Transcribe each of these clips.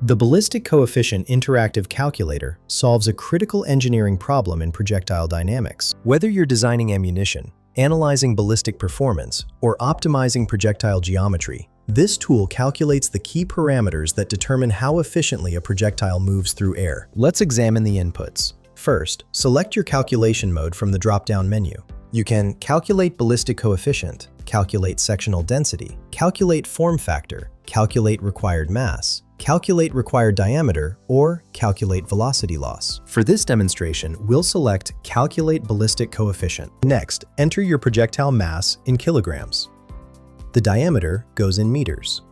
The Ballistic Coefficient Interactive Calculator solves a critical engineering problem in projectile dynamics. Whether you're designing ammunition, analyzing ballistic performance, or optimizing projectile geometry, this tool calculates the key parameters that determine how efficiently a projectile moves through air. Let's examine the inputs. First, select your calculation mode from the drop-down menu. You can calculate ballistic coefficient, calculate sectional density, calculate form factor, calculate required mass, calculate required diameter, or calculate velocity loss. For this demonstration, we'll select Calculate Ballistic Coefficient. Next, enter your projectile mass in kilograms. The diameter goes in meters.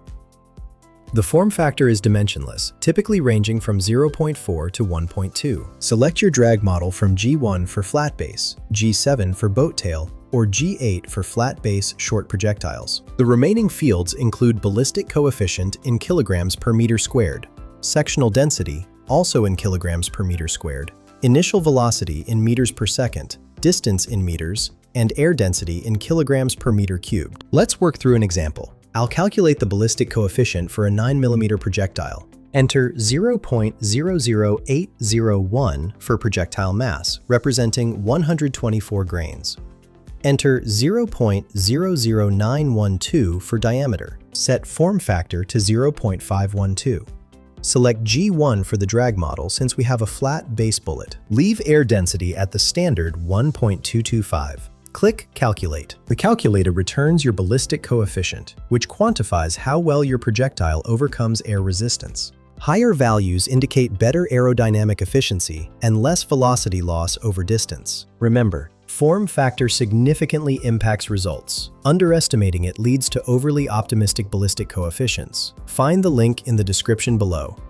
The form factor is dimensionless, typically ranging from 0.4 to 1.2. Select your drag model from G1 for flat base, G7 for boat tail, or G8 for flat base short projectiles. The remaining fields include ballistic coefficient in kilograms per meter squared, sectional density, also in kilograms per meter squared, initial velocity in meters per second, distance in meters, and air density in kilograms per meter cubed. Let's work through an example. I'll calculate the ballistic coefficient for a 9mm projectile. Enter 0.00801 for projectile mass, representing 124 grains. Enter 0.00912 for diameter. Set form factor to 0.512. Select G1 for the drag model since we have a flat base bullet. Leave air density at the standard 1.225. Click Calculate. The calculator returns your ballistic coefficient, which quantifies how well your projectile overcomes air resistance. Higher values indicate better aerodynamic efficiency and less velocity loss over distance. Remember, form factor significantly impacts results. Underestimating it leads to overly optimistic ballistic coefficients. Find the link in the description below.